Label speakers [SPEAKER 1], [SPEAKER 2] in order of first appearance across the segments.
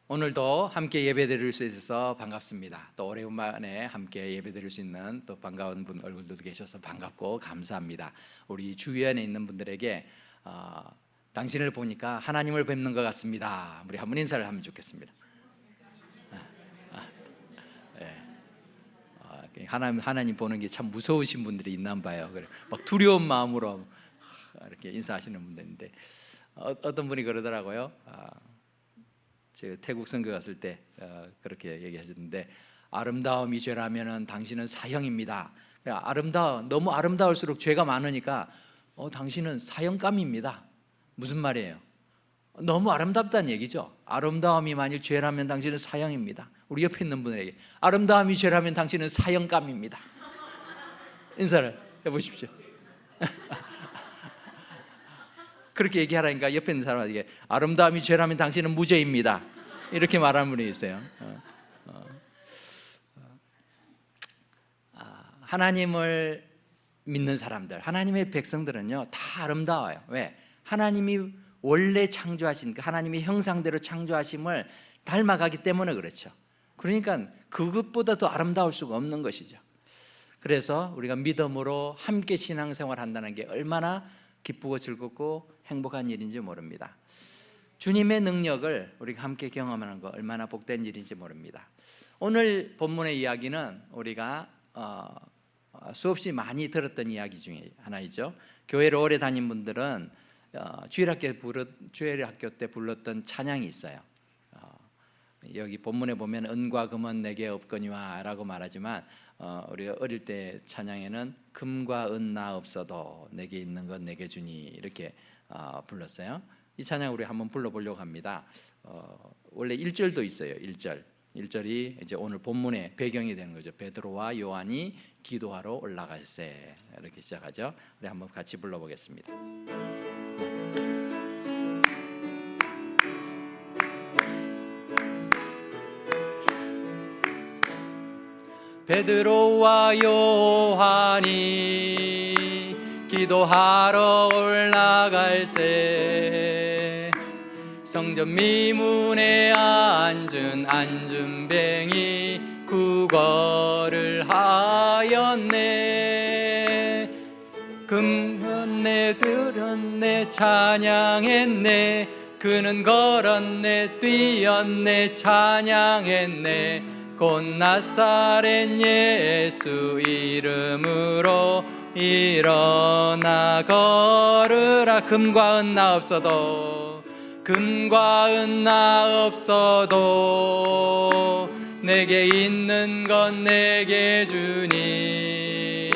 [SPEAKER 1] 오늘도 함께 예배드릴 수 있어서 반갑습니다. 또 오랜만에 함께 예배드릴 수 있는 또 반가운 분 얼굴들도 계셔서 반갑고 감사합니다. 우리 주위에 있는 분들에게 당신을 보니까 하나님을 뵙는 것 같습니다. 우리 한번 인사를 하면 좋겠습니다. 하나님 보는 게 참 무서우신 분들이 있나 봐요. 그래, 막 두려운 마음으로 이렇게 인사하시는 분들인데 어떤 분이 그러더라고요. 제가 태국 선교 갔을 때 그렇게 얘기하셨는데, 아름다움이 죄라면은 당신은 사형입니다. 너무 아름다울수록 죄가 많으니까 당신은 사형감입니다. 무슨 말이에요? 너무 아름답다는 얘기죠. 아름다움이 만일 죄라면 당신은 사형입니다. 우리 옆에 있는 분에게 아름다움이 죄라면 당신은 사형감입니다. 인사를 해보십시오. 그렇게 얘기하라니까 옆에 있는 사람에게 아름다움이 죄라면 당신은 무죄입니다. 이렇게 말하는 분이 있어요. 하나님을 믿는 사람들, 하나님의 백성들은요 다 아름다워요. 왜? 하나님이 원래 창조하신 하나님의 형상대로 창조하심을 닮아가기 때문에 그렇죠. 그러니까 그것보다 더 아름다울 수가 없는 것이죠. 그래서 우리가 믿음으로 함께 신앙생활 한다는 게 얼마나 기쁘고 즐겁고 행복한 일인지 모릅니다. 주님의 능력을 우리가 함께 경험하는 거 얼마나 복된 일인지 모릅니다. 오늘 본문의 이야기는 우리가 수없이 많이 들었던 이야기 중에 하나이죠. 교회를 오래 다닌 분들은 주일학교 때 불렀던 찬양이 있어요. 여기 본문에 보면 은과 금은 내게 없거니와 라고 말하지만 우리가 어릴 때 찬양에는 금과 은 나 없어도 내게 있는 건 내게 주니 이렇게 불렀어요. 이 찬양 우리 한번 불러보려고 합니다. 원래 1절도 있어요. 1절이 이제 오늘 본문의 배경이 되는 거죠. 베드로와 요한이 기도하러 올라갈세 이렇게 시작하죠. 우리 한번 같이 불러보겠습니다. 베드로와 요한이 기도하러 올라갈세 성전 미문에 앉은 안준뱅이 구걸을 하였네. 금었네 들었네 찬양했네. 그는 걸었네 뛰었네 찬양했네. 곧 나사렛 예수 이름으로 일어나 걸으라. 금과 은 나 없어도 금과 은 나 없어도 내게 있는 건 내게 주니.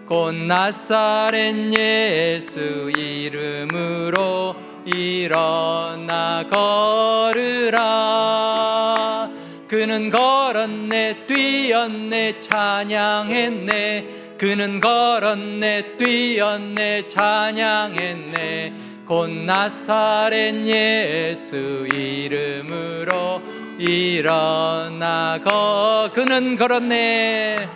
[SPEAKER 1] 곧 나사렛 예수 이름으로 일어나 걸으라. 그는 걸었네 뛰었네 찬양했네. 그는 걸었네 뛰었네 찬양했네. 곧 나사렛 예수 이름으로 일어나 그는 걸었네.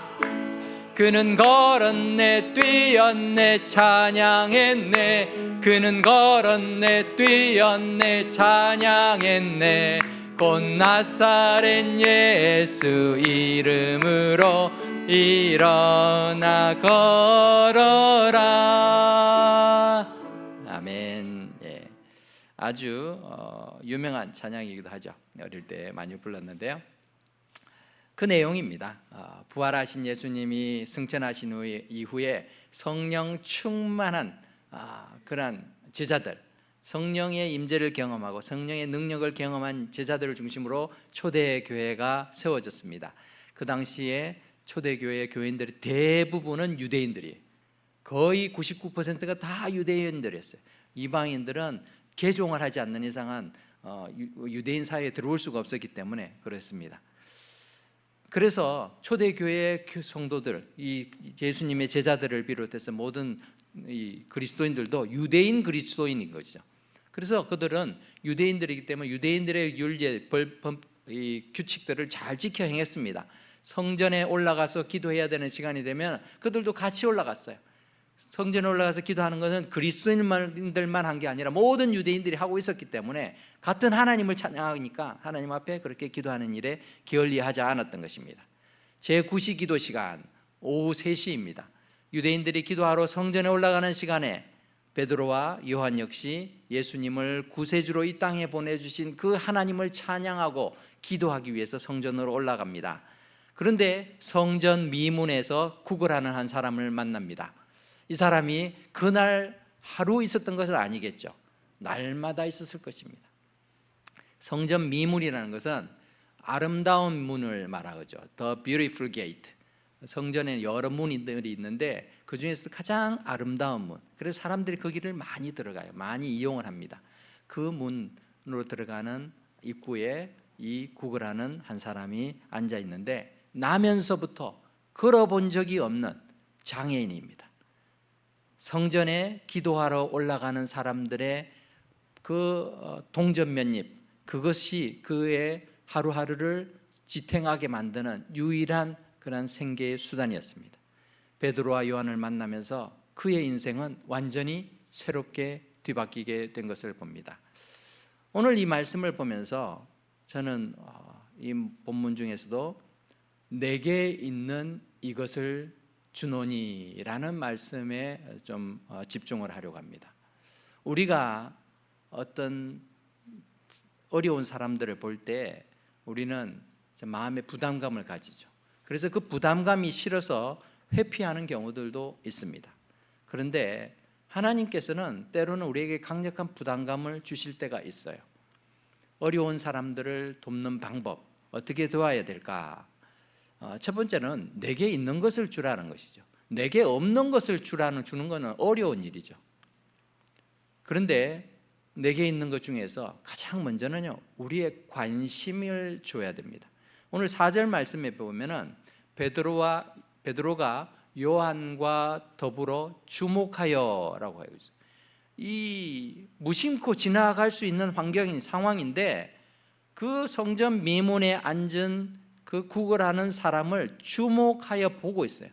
[SPEAKER 1] 그는 걸었네 뛰었네 찬양했네. 그는 걸었네 뛰었네 찬양했네. 곧 나사렛 예수 이름으로 일어나 걸어라. 아멘. 예. 아주 유명한 찬양이기도 하죠. 어릴 때 많이 불렀는데요. 그 내용입니다. 부활하신 예수님이 승천하신 이후에 성령 충만한 그런 제자들, 성령의 임재를 경험하고 성령의 능력을 경험한 제자들을 중심으로 초대교회가 세워졌습니다. 그 당시에 초대교회 교인들이 대부분은 유대인들이에요. 거의 99%가 다 유대인들이었어요. 이방인들은 개종을 하지 않는 이상은 유대인 사회에 들어올 수가 없었기 때문에 그렇습니다. 그래서 초대교회 성도들, 이 예수님의 제자들을 비롯해서 모든 이 그리스도인들도 유대인 그리스도인인 것이죠. 그래서 그들은 유대인들이기 때문에 유대인들의 율례, 규칙들을 잘 지켜 행했습니다. 성전에 올라가서 기도해야 되는 시간이 되면 그들도 같이 올라갔어요. 성전에 올라가서 기도하는 것은 그리스도인들만 한 게 아니라 모든 유대인들이 하고 있었기 때문에 같은 하나님을 찬양하니까 하나님 앞에 그렇게 기도하는 일에 게을리하지 않았던 것입니다. 제9시 기도 시간 오후 3시입니다. 유대인들이 기도하러 성전에 올라가는 시간에 베드로와 요한 역시 예수님을 구세주로 이 땅에 보내주신 그 하나님을 찬양하고 기도하기 위해서 성전으로 올라갑니다. 그런데 성전 미문에서 구걸하는 한 사람을 만납니다. 이 사람이 그날 하루 있었던 것은 아니겠죠. 날마다 있었을 것입니다. 성전 미문이라는 것은 아름다운 문을 말하죠. The beautiful gate. 성전에 여러 문들이 있는데 그 중에서도 가장 아름다운 문. 그래서 사람들이 거기를 많이 들어가요. 많이 이용을 합니다. 그 문으로 들어가는 입구에 이 구걸하는 한 사람이 앉아 있는데 나면서부터 걸어본 적이 없는 장애인입니다. 성전에 기도하러 올라가는 사람들의 그 동전 몇 입, 그것이 그의 하루하루를 지탱하게 만드는 유일한 그런 생계의 수단이었습니다. 베드로와 요한을 만나면서 그의 인생은 완전히 새롭게 뒤바뀌게 된 것을 봅니다. 오늘 이 말씀을 보면서 저는 이 본문 중에서도 내게 있는 이것을 주노니라는 말씀에 좀 집중을 하려고 합니다. 우리가 어떤 어려운 사람들을 볼 때 우리는 마음의 부담감을 가지죠. 그래서 그 부담감이 싫어서 회피하는 경우들도 있습니다. 그런데 하나님께서는 때로는 우리에게 강력한 부담감을 주실 때가 있어요. 어려운 사람들을 돕는 방법, 어떻게 도와야 될까? 첫 번째는 내게 있는 것을 주라는 것이죠. 내게 없는 것을 주는 것은 어려운 일이죠. 그런데 내게 있는 것 중에서 가장 먼저는요, 우리의 관심을 줘야 됩니다. 오늘 4절 말씀에 보면은 베드로가 요한과 더불어 주목하여라고 해요. 이 무심코 지나갈 수 있는 환경인 상황인데 그 성전 미문에 앉은 그 구걸하는 사람을 주목하여 보고 있어요.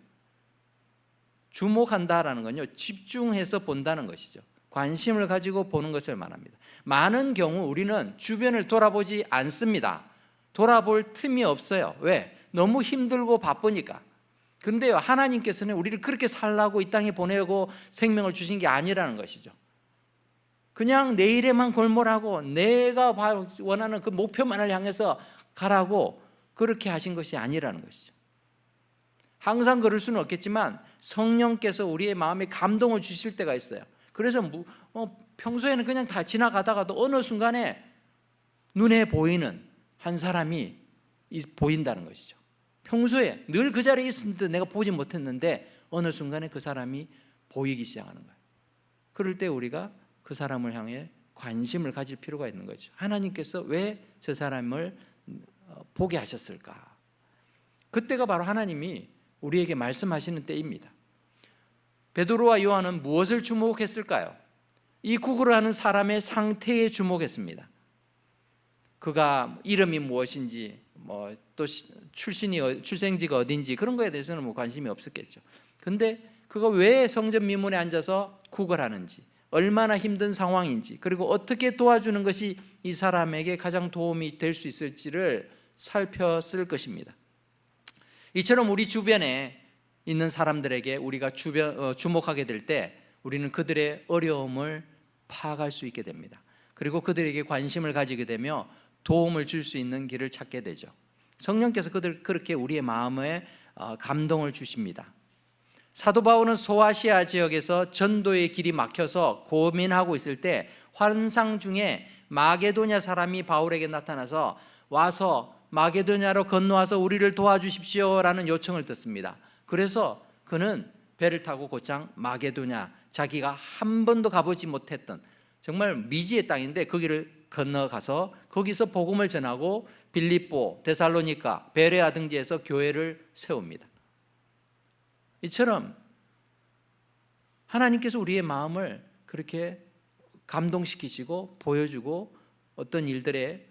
[SPEAKER 1] 주목한다라는 건요, 집중해서 본다는 것이죠. 관심을 가지고 보는 것을 말합니다. 많은 경우 우리는 주변을 돌아보지 않습니다. 돌아볼 틈이 없어요. 왜? 너무 힘들고 바쁘니까. 근데요, 하나님께서는 우리를 그렇게 살라고 이 땅에 보내고 생명을 주신 게 아니라는 것이죠. 그냥 내 일에만 골몰하고 내가 원하는 그 목표만을 향해서 가라고 그렇게 하신 것이 아니라는 것이죠. 항상 그럴 수는 없겠지만 성령께서 우리의 마음에 감동을 주실 때가 있어요. 그래서 평소에는 그냥 다 지나가다가도 어느 순간에 눈에 보이는 한 사람이 보인다는 것이죠. 평소에 늘 그 자리에 있었는데 내가 보지 못했는데 어느 순간에 그 사람이 보이기 시작하는 거예요. 그럴 때 우리가 그 사람을 향해 관심을 가질 필요가 있는 거죠. 하나님께서 왜 저 사람을 보게 하셨을까? 그때가 바로 하나님이 우리에게 말씀하시는 때입니다. 베드로와 요한은 무엇을 주목했을까요? 이 구걸을 하는 사람의 상태에 주목했습니다. 그가 이름이 무엇인지, 또 출생지가 어딘지 그런 거에 대해서는 관심이 없었겠죠. 근데 그가 왜 성전 미문에 앉아서 구걸하는지, 얼마나 힘든 상황인지, 그리고 어떻게 도와주는 것이 이 사람에게 가장 도움이 될 수 있을지를 살폈을 것입니다. 이처럼 우리 주변에 있는 사람들에게 우리가 주목하게 될 때 우리는 그들의 어려움을 파악할 수 있게 됩니다. 그리고 그들에게 관심을 가지게 되며 도움을 줄 수 있는 길을 찾게 되죠. 성령께서 그렇게 우리의 마음에 감동을 주십니다. 사도 바울은 소아시아 지역에서 전도의 길이 막혀서 고민하고 있을 때 환상 중에 마게도냐 사람이 바울에게 나타나서 와서 마게도냐로 건너와서 우리를 도와주십시오라는 요청을 듣습니다. 그래서 그는 배를 타고 곧장 마게도냐, 자기가 한 번도 가보지 못했던 정말 미지의 땅인데 거기를 건너가서 거기서 복음을 전하고 빌립보, 데살로니가, 베레아 등지에서 교회를 세웁니다. 이처럼 하나님께서 우리의 마음을 그렇게 감동시키시고 보여주고 어떤 일들에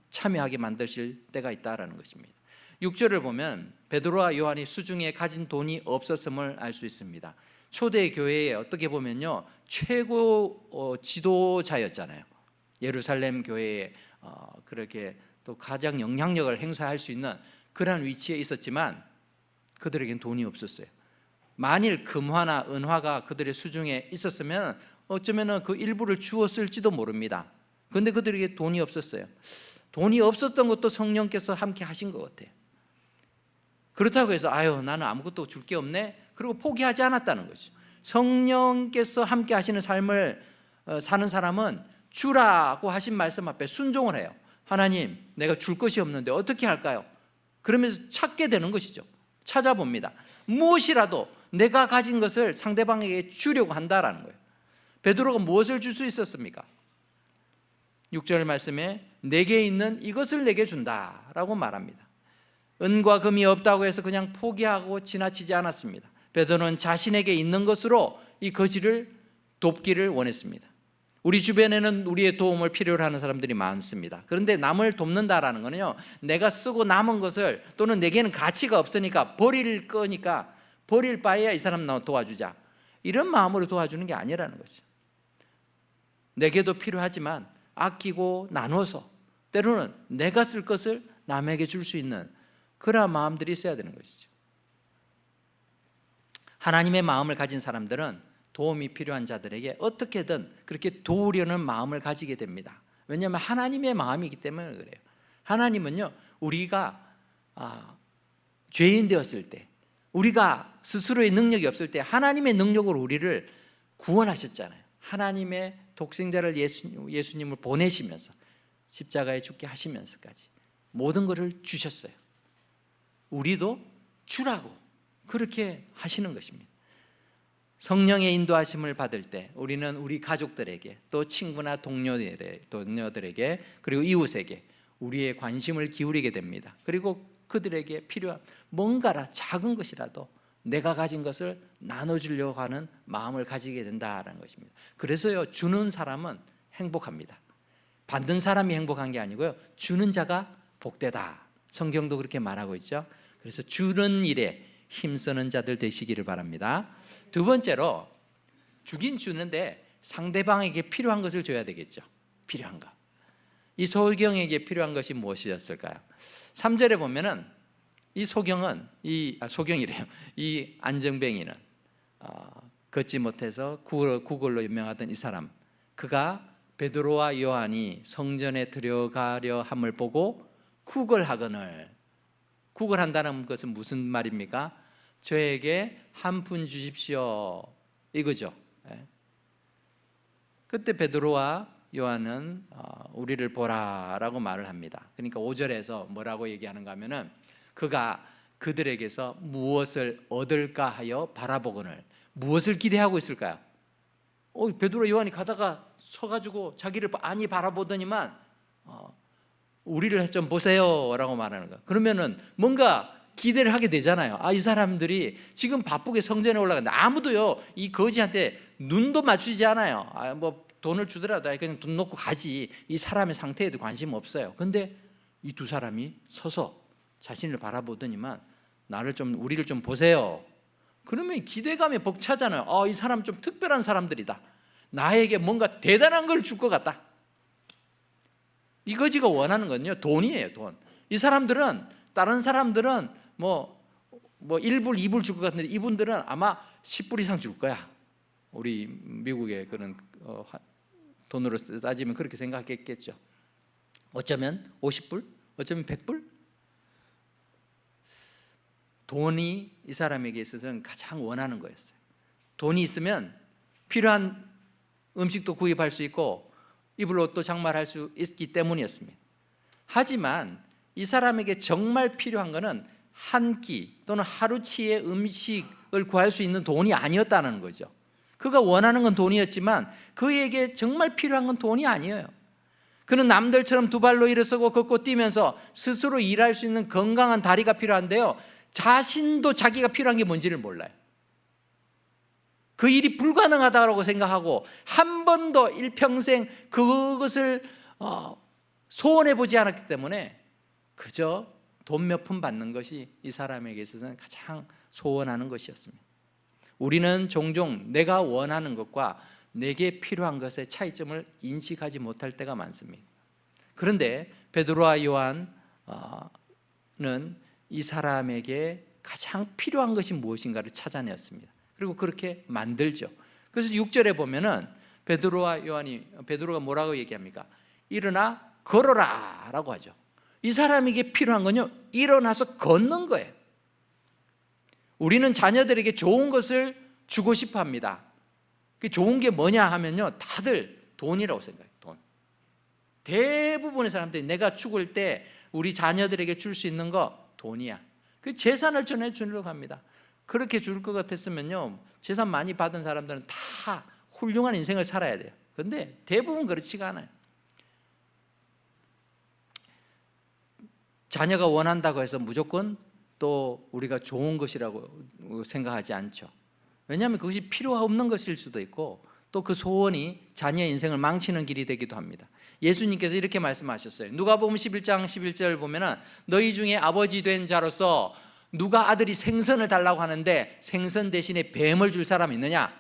[SPEAKER 1] 참여하게 만드실 때가 있다라는 것입니다. 6절을 보면 베드로와 요한이 수중에 가진 돈이 없었음을 알 수 있습니다. 초대 교회에 어떻게 보면요, 최고 지도자였잖아요. 예루살렘 교회에 그렇게 또 가장 영향력을 행사할 수 있는 그러한 위치에 있었지만 그들에겐 돈이 없었어요. 만일 금화나 은화가 그들의 수중에 있었으면 어쩌면 그 일부를 주었을지도 모릅니다. 그런데 그들에게 돈이 없었어요. 돈이 없었던 것도 성령께서 함께 하신 것 같아요. 그렇다고 해서 아유 나는 아무것도 줄 게 없네, 그리고 포기하지 않았다는 것이죠. 성령께서 함께 하시는 삶을 사는 사람은 주라고 하신 말씀 앞에 순종을 해요. 하나님, 내가 줄 것이 없는데 어떻게 할까요? 그러면서 찾게 되는 것이죠. 찾아봅니다. 무엇이라도 내가 가진 것을 상대방에게 주려고 한다라는 거예요. 베드로가 무엇을 줄 수 있었습니까? 6절 말씀에 내게 있는 이것을 내게 준다라고 말합니다. 은과 금이 없다고 해서 그냥 포기하고 지나치지 않았습니다. 베드로는 자신에게 있는 것으로 이 거지를 돕기를 원했습니다. 우리 주변에는 우리의 도움을 필요로 하는 사람들이 많습니다. 그런데 남을 돕는다라는 거는요, 내가 쓰고 남은 것을, 또는 내게는 가치가 없으니까 버릴 거니까 버릴 바에야 이 사람 나 도와주자, 이런 마음으로 도와주는 게 아니라는 거죠. 내게도 필요하지만 아끼고 나눠서, 때로는 내가 쓸 것을 남에게 줄 수 있는 그러한 마음들이 있어야 되는 것이죠. 하나님의 마음을 가진 사람들은 도움이 필요한 자들에게 어떻게든 그렇게 도우려는 마음을 가지게 됩니다. 왜냐하면 하나님의 마음이기 때문에 그래요. 하나님은요, 우리가 죄인 되었을 때, 우리가 스스로의 능력이 없을 때 하나님의 능력으로 우리를 구원하셨잖아요. 하나님의 독생자를 예수님을 보내시면서 십자가에 죽게 하시면서까지 모든 것을 주셨어요. 우리도 주라고 그렇게 하시는 것입니다. 성령의 인도하심을 받을 때 우리는 우리 가족들에게, 또 친구나 동료들에게, 그리고 이웃에게 우리의 관심을 기울이게 됩니다. 그리고 그들에게 필요한 뭔가라 작은 것이라도 내가 가진 것을 나눠주려고 하는 마음을 가지게 된다는 것입니다. 그래서요, 주는 사람은 행복합니다. 받는 사람이 행복한 게 아니고요, 주는 자가 복되다. 성경도 그렇게 말하고 있죠. 그래서 주는 일에 힘쓰는 자들 되시기를 바랍니다. 두 번째로, 주긴 주는데 상대방에게 필요한 것을 줘야 되겠죠. 필요한 것. 이 소경에게 필요한 것이 무엇이었을까요? 3절에 보면은 이 소경은 소경이래요. 이 안정뱅이는 걷지 못해서 구걸로 유명하던 이 사람, 그가 베드로와 요한이 성전에 들어가려 함을 보고 구걸하거늘. 구걸한다는 것은 무슨 말입니까? 저에게 한 푼 주십시오, 이거죠. 그때 베드로와 요한은 우리를 보라라고 말을 합니다. 그러니까 5절에서 뭐라고 얘기하는가 하면은, 그가 그들에게서 무엇을 얻을까 하여 바라보거늘. 무엇을 기대하고 있을까요? 베드로 요한이 가다가 서가지고 자기를 많이 바라보더니만 우리를 좀 보세요 라고 말하는 거예요. 그러면은 뭔가 기대를 하게 되잖아요. 이 사람들이 지금 바쁘게 성전에 올라가는데 아무도요 이 거지한테 눈도 맞추지 않아요. 뭐 돈을 주더라도 그냥 돈 놓고 가지, 이 사람의 상태에도 관심 없어요. 근데 이 두 사람이 서서 자신을 바라보더니만 우리를 좀 보세요. 그러면 기대감에 벅차잖아요. 이 사람 좀 특별한 사람들이다, 나에게 뭔가 대단한 걸 줄 것 같다. 이 거지가 원하는 건요, 돈이에요, 돈. 이 사람들은, 다른 사람들은 뭐 1불, 2불 줄 것 같은데 이분들은 아마 10불 이상 줄 거야. 우리 미국의 그런 돈으로 따지면 그렇게 생각했겠죠. 어쩌면 50불, 어쩌면 100불? 돈이 이 사람에게 있어서는 가장 원하는 거였어요. 돈이 있으면 필요한 음식도 구입할 수 있고 입을 옷도 장만할 수 있기 때문이었습니다. 하지만 이 사람에게 정말 필요한 것은 한 끼 또는 하루치의 음식을 구할 수 있는 돈이 아니었다는 거죠. 그가 원하는 건 돈이었지만 그에게 정말 필요한 건 돈이 아니에요. 그는 남들처럼 두 발로 일어서고 걷고 뛰면서 스스로 일할 수 있는 건강한 다리가 필요한데요, 자신도 자기가 필요한 게 뭔지를 몰라요. 그 일이 불가능하다고 생각하고 한 번도 일평생 그것을 소원해 보지 않았기 때문에 그저 돈 몇 푼 받는 것이 이 사람에게 있어서는 가장 소원하는 것이었습니다. 우리는 종종 내가 원하는 것과 내게 필요한 것의 차이점을 인식하지 못할 때가 많습니다. 그런데 베드로와 요한은 이 사람에게 가장 필요한 것이 무엇인가를 찾아내었습니다. 그리고 그렇게 만들죠. 그래서 6절에 보면은 베드로가 뭐라고 얘기합니까? 일어나 걸어라 라고 하죠. 이 사람에게 필요한 건요, 일어나서 걷는 거예요. 우리는 자녀들에게 좋은 것을 주고 싶어 합니다. 그 좋은 게 뭐냐 하면요, 다들 돈이라고 생각해요. 돈. 대부분의 사람들이 내가 죽을 때 우리 자녀들에게 줄 수 있는 거 돈이야. 그 재산을 전해주려고 합니다. 그렇게 줄 것 같았으면요, 재산 많이 받은 사람들은 다 훌륭한 인생을 살아야 돼요. 그런데 대부분 그렇지가 않아요. 자녀가 원한다고 해서 무조건 또 우리가 좋은 것이라고 생각하지 않죠. 왜냐하면 그것이 필요 없는 것일 수도 있고 또 그 소원이 자녀의 인생을 망치는 길이 되기도 합니다. 예수님께서 이렇게 말씀하셨어요. 누가복음 11장 11절 보면은 너희 중에 아버지 된 자로서 누가 아들이 생선을 달라고 하는데 생선 대신에 뱀을 줄 사람 있느냐?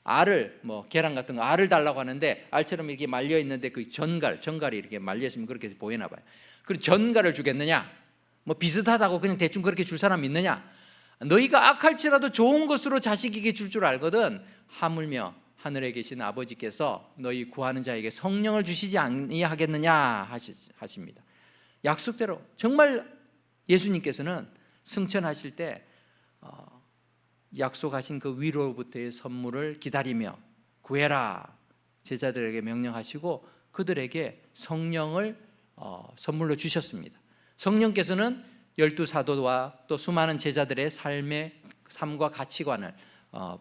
[SPEAKER 1] 알을 계란 같은 거 알을 달라고 하는데 알처럼 이렇게 말려 있는데 그 전갈이 이렇게 말려 있으면 그렇게 보이나 봐요. 그 전갈을 주겠느냐? 비슷하다고 그냥 대충 그렇게 줄 사람 있느냐? 너희가 악할지라도 좋은 것으로 자식에게 줄 알거든 하물며 하늘에 계신 아버지께서 너희 구하는 자에게 성령을 주시지 아니하겠느냐 하십니다. 약속대로 정말 예수님께서는 승천하실 때 약속하신 그 위로부터의 선물을 기다리며 구해라 제자들에게 명령하시고 그들에게 성령을 선물로 주셨습니다. 성령께서는 12사도와 또 수많은 제자들의 삶과 가치관을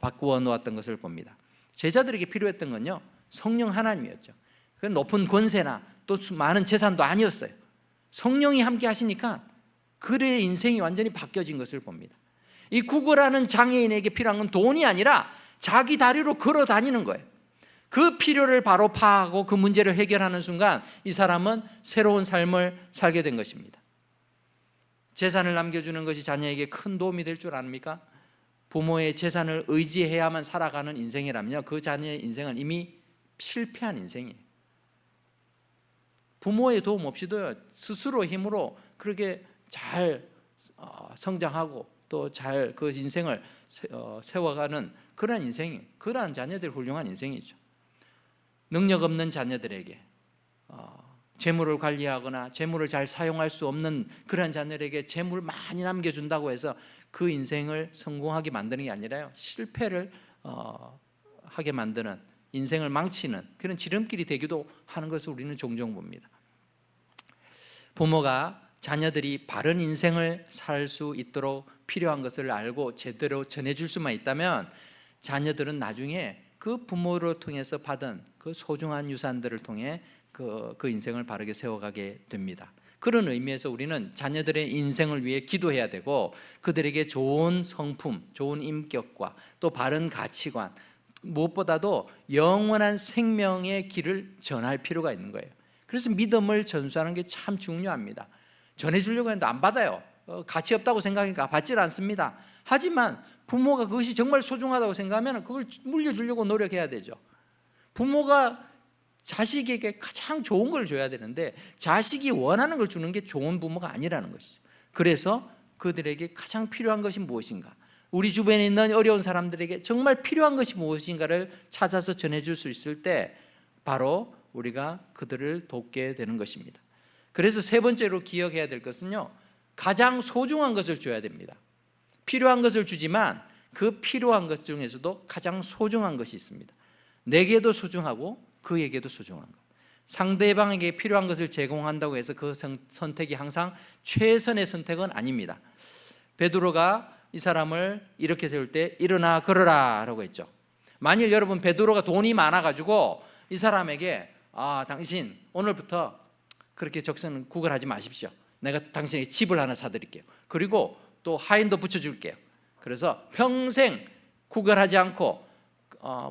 [SPEAKER 1] 바꾸어 놓았던 것을 봅니다. 제자들에게 필요했던 건요, 성령 하나님이었죠. 그 높은 권세나 또 많은 재산도 아니었어요. 성령이 함께 하시니까 그의 인생이 완전히 바뀌어진 것을 봅니다. 이 구걸하는 장애인에게 필요한 건 돈이 아니라 자기 다리로 걸어 다니는 거예요. 그 필요를 바로 파악하고 그 문제를 해결하는 순간 이 사람은 새로운 삶을 살게 된 것입니다. 재산을 남겨주는 것이 자녀에게 큰 도움이 될 줄 아닙니까? 부모의 재산을 의지해야만 살아가는 인생이라면요, 그 자녀의 인생은 이미 실패한 인생이에요. 부모의 도움 없이도 스스로 힘으로 그렇게 잘 성장하고 또 잘 그 인생을 세워가는 그런 인생이, 그러한 자녀들이 훌륭한 인생이죠. 능력 없는 자녀들에게 재물을 관리하거나 재물을 잘 사용할 수 없는 그런 자녀에게 재물을 많이 남겨준다고 해서 그 인생을 성공하게 만드는 게 아니라요, 실패를 하게 만드는, 인생을 망치는 그런 지름길이 되기도 하는 것을 우리는 종종 봅니다. 부모가 자녀들이 바른 인생을 살 수 있도록 필요한 것을 알고 제대로 전해줄 수만 있다면 자녀들은 나중에 그 부모를 통해서 받은 그 소중한 유산들을 통해 그 인생을 바르게 세워가게 됩니다. 그런 의미에서 우리는 자녀들의 인생을 위해 기도해야 되고 그들에게 좋은 성품, 좋은 인격과 또 바른 가치관, 무엇보다도 영원한 생명의 길을 전할 필요가 있는 거예요. 그래서 믿음을 전수하는 게 참 중요합니다. 전해주려고 했는데 안 받아요. 가치 없다고 생각하니까 받질 않습니다. 하지만 부모가 그것이 정말 소중하다고 생각하면 그걸 물려주려고 노력해야 되죠. 부모가 자식에게 가장 좋은 걸 줘야 되는데 자식이 원하는 걸 주는 게 좋은 부모가 아니라는 것이죠. 그래서 그들에게 가장 필요한 것이 무엇인가, 우리 주변에 있는 어려운 사람들에게 정말 필요한 것이 무엇인가를 찾아서 전해줄 수 있을 때 바로 우리가 그들을 돕게 되는 것입니다. 그래서 세 번째로 기억해야 될 것은요, 가장 소중한 것을 줘야 됩니다. 필요한 것을 주지만 그 필요한 것 중에서도 가장 소중한 것이 있습니다. 내게도 소중하고 그에게도 소중한 것. 상대방에게 필요한 것을 제공한다고 해서 그 선택이 항상 최선의 선택은 아닙니다. 베드로가 이 사람을 이렇게 세울 때 일어나 걸어라 라고 했죠. 만일 여러분 베드로가 돈이 많아가지고 이 사람에게 당신 오늘부터 그렇게 적선 구걸하지 마십시오. 내가 당신에게 집을 하나 사드릴게요. 그리고 또 하인도 붙여줄게요. 그래서 평생 구걸하지 않고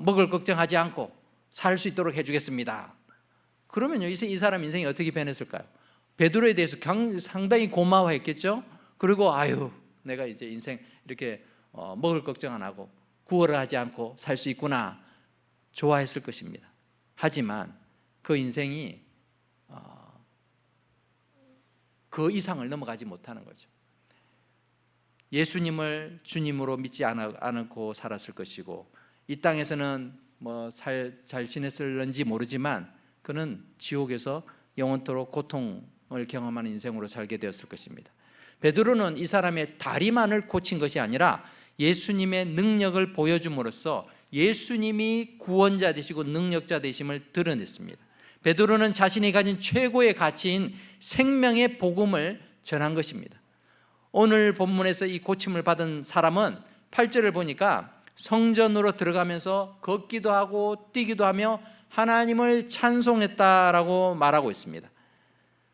[SPEAKER 1] 먹을 걱정하지 않고 살 수 있도록 해주겠습니다. 그러면요, 이 사람 인생이 어떻게 변했을까요? 베드로에 대해서 상당히 고마워했겠죠. 그리고 아유, 내가 이제 인생 이렇게 먹을 걱정 안 하고 구걸을 하지 않고 살 수 있구나, 좋아했을 것입니다. 하지만 그 인생이 그 이상을 넘어가지 못하는 거죠. 예수님을 주님으로 믿지 않고 살았을 것이고, 이 땅에서는 잘 지냈을는지 모르지만 그는 지옥에서 영원토록 고통을 경험하는 인생으로 살게 되었을 것입니다. 베드로는 이 사람의 다리만을 고친 것이 아니라 예수님의 능력을 보여줌으로써 예수님이 구원자 되시고 능력자 되심을 드러냈습니다. 베드로는 자신이 가진 최고의 가치인 생명의 복음을 전한 것입니다. 오늘 본문에서 이 고침을 받은 사람은 8절을 보니까 성전으로 들어가면서 걷기도 하고 뛰기도 하며 하나님을 찬송했다라고 말하고 있습니다.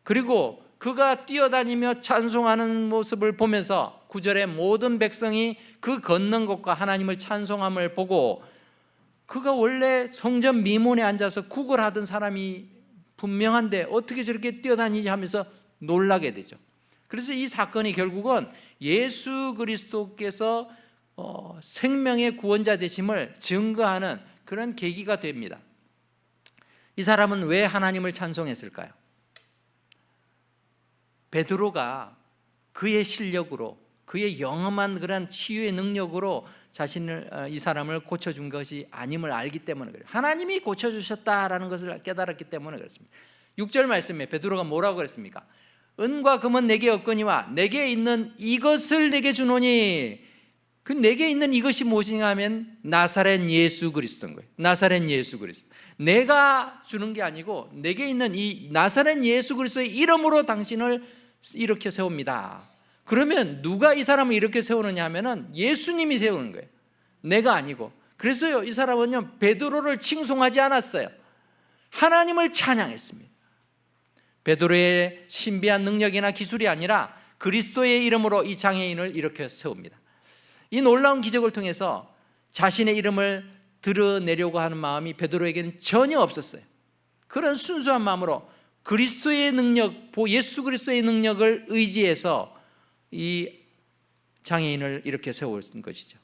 [SPEAKER 1] 그리고 그가 뛰어다니며 찬송하는 모습을 보면서 9절에 모든 백성이 그 걷는 것과 하나님을 찬송함을 보고, 그가 원래 성전 미문에 앉아서 구걸하던 사람이 분명한데 어떻게 저렇게 뛰어다니지 하면서 놀라게 되죠. 그래서 이 사건이 결국은 예수 그리스도께서 생명의 구원자 되심을 증거하는 그런 계기가 됩니다. 이 사람은 왜 하나님을 찬송했을까요? 베드로가 그의 실력으로, 그의 영험한 그런 치유의 능력으로 이 사람을 고쳐준 것이 아님을 알기 때문에 그래요. 하나님이 고쳐주셨다라는 것을 깨달았기 때문에 그렇습니다. 6절 말씀에 베드로가 뭐라고 그랬습니까? 은과 금은 내게 없거니와 내게 있는 이것을 내게 주노니, 그 내게 있는 이것이 무엇이냐 하면 나사렛 예수 그리스도인 거예요. 나사렛 예수 그리스도. 내가 주는 게 아니고 내게 있는 이 나사렛 예수 그리스도의 이름으로 당신을 일으켜 세웁니다. 그러면 누가 이 사람을 이렇게 세우느냐 하면은 예수님이 세우는 거예요. 내가 아니고. 그래서요, 이 사람은요, 베드로를 칭송하지 않았어요. 하나님을 찬양했습니다. 베드로의 신비한 능력이나 기술이 아니라 그리스도의 이름으로 이 장애인을 일으켜 세웁니다. 이 놀라운 기적을 통해서 자신의 이름을 드러내려고 하는 마음이 베드로에게는 전혀 없었어요. 그런 순수한 마음으로 그리스도의 능력, 예수 그리스도의 능력을 의지해서 이 장애인을 이렇게 세운 것이죠.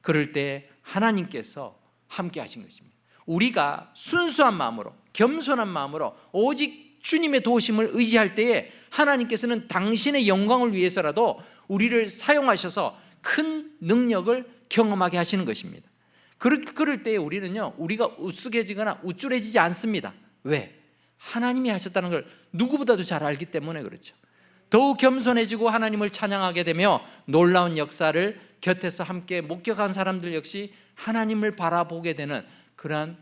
[SPEAKER 1] 그럴 때 하나님께서 함께 하신 것입니다. 우리가 순수한 마음으로, 겸손한 마음으로 오직 주님의 도우심을 의지할 때에 하나님께서는 당신의 영광을 위해서라도 우리를 사용하셔서 큰 능력을 경험하게 하시는 것입니다. 그럴 때에 우리는요, 우리가 우스개지거나 우쭐해지지 않습니다. 왜? 하나님이 하셨다는 걸 누구보다도 잘 알기 때문에 그렇죠. 더욱 겸손해지고 하나님을 찬양하게 되며 놀라운 역사를 곁에서 함께 목격한 사람들 역시 하나님을 바라보게 되는 그러한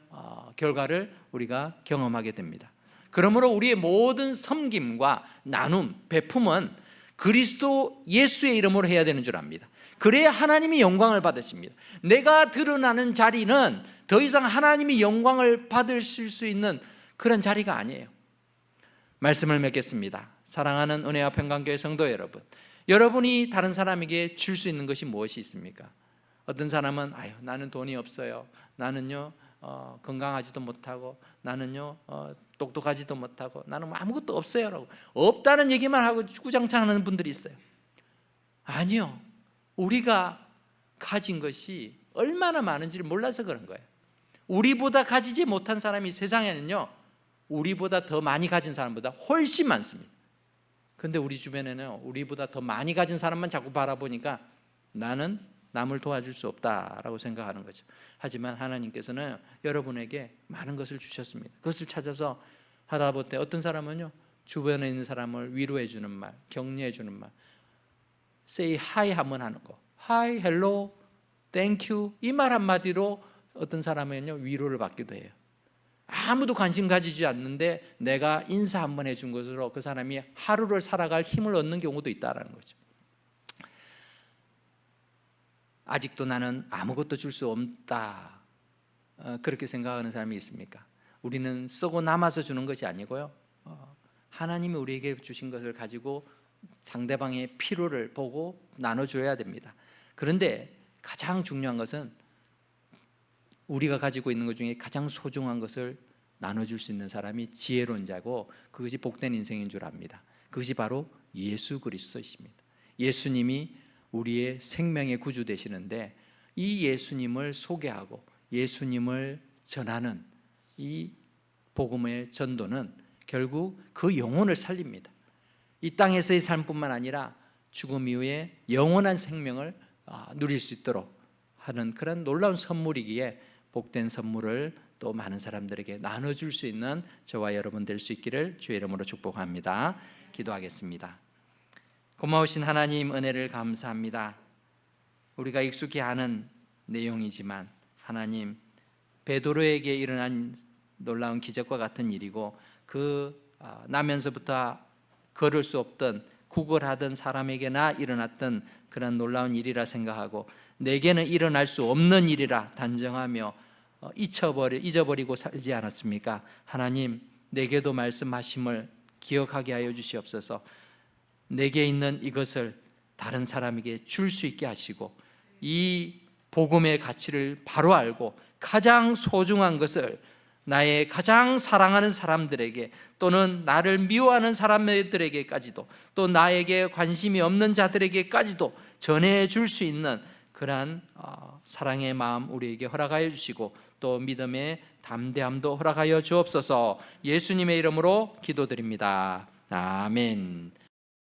[SPEAKER 1] 결과를 우리가 경험하게 됩니다. 그러므로 우리의 모든 섬김과 나눔, 베품은 그리스도 예수의 이름으로 해야 되는 줄 압니다. 그래야 하나님이 영광을 받으십니다. 내가 드러나는 자리는 더 이상 하나님이 영광을 받으실 수 있는 그런 자리가 아니에요. 말씀을 맺겠습니다. 사랑하는 은혜와 평강교회 성도 여러분, 여러분이 다른 사람에게 줄 수 있는 것이 무엇이 있습니까? 어떤 사람은 나는 돈이 없어요. 나는요 건강하지도 못하고, 나는요 똑똑하지도 못하고, 나는 아무것도 없어요 라고 없다는 얘기만 하고 주구장창하는 분들이 있어요. 아니요, 우리가 가진 것이 얼마나 많은지를 몰라서 그런 거예요. 우리보다 가지지 못한 사람이 세상에는요, 우리보다 더 많이 가진 사람보다 훨씬 많습니다. 그런데 우리 주변에는 우리보다 더 많이 가진 사람만 자꾸 바라보니까 나는 남을 도와줄 수 없다라고 생각하는 거죠. 하지만 하나님께서는 여러분에게 많은 것을 주셨습니다. 그것을 찾아서 하다 볼 때 어떤 사람은요, 주변에 있는 사람을 위로해 주는 말, 격려해 주는 말, say hi 한번 하는 거, hi, hello, thank you, 이 말 한마디로 어떤 사람은요 위로를 받기도 해요. 아무도 관심 가지지 않는데 내가 인사 한번 해준 것으로 그 사람이 하루를 살아갈 힘을 얻는 경우도 있다는 거죠. 아직도 나는 아무것도 줄 수 없다, 그렇게 생각하는 사람이 있습니까? 우리는 쓰고 남아서 주는 것이 아니고요, 하나님이 우리에게 주신 것을 가지고 상대방의 필요를 보고 나눠줘야 됩니다. 그런데 가장 중요한 것은 우리가 가지고 있는 것 중에 가장 소중한 것을 나눠줄 수 있는 사람이 지혜로운 자고, 그것이 복된 인생인 줄 압니다. 그것이 바로 예수 그리스도이십니다. 예수님이 우리의 생명의 구주 되시는데 이 예수님을 소개하고 예수님을 전하는 이 복음의 전도는 결국 그 영혼을 살립니다. 이 땅에서의 삶뿐만 아니라 죽음 이후에 영원한 생명을 누릴 수 있도록 하는 그런 놀라운 선물이기에 복된 선물을 또 많은 사람들에게 나눠줄 수 있는 저와 여러분 될 수 있기를 주의 이름으로 축복합니다. 기도하겠습니다. 고마우신 하나님, 은혜를 감사합니다. 우리가 익숙히 아는 내용이지만 하나님, 베드로에게 일어난 놀라운 기적과 같은 일이고 나면서부터 걸을 수 없던 구걸하던 사람에게나 일어났던 그런 놀라운 일이라 생각하고 내게는 일어날 수 없는 일이라 단정하며 잊어버리고 살지 않았습니까? 하나님, 내게도 말씀하심을 기억하게 하여 주시옵소서. 내게 있는 이것을 다른 사람에게 줄 수 있게 하시고 이 복음의 가치를 바로 알고 가장 소중한 것을 나의 가장 사랑하는 사람들에게 또는 나를 미워하는 사람들에게까지도 또 나에게 관심이 없는 자들에게까지도 전해줄 수 있는 그러한 사랑의 마음 우리에게 허락하여 주시고 또 믿음의 담대함도 허락하여 주옵소서. 예수님의 이름으로 기도드립니다. 아멘.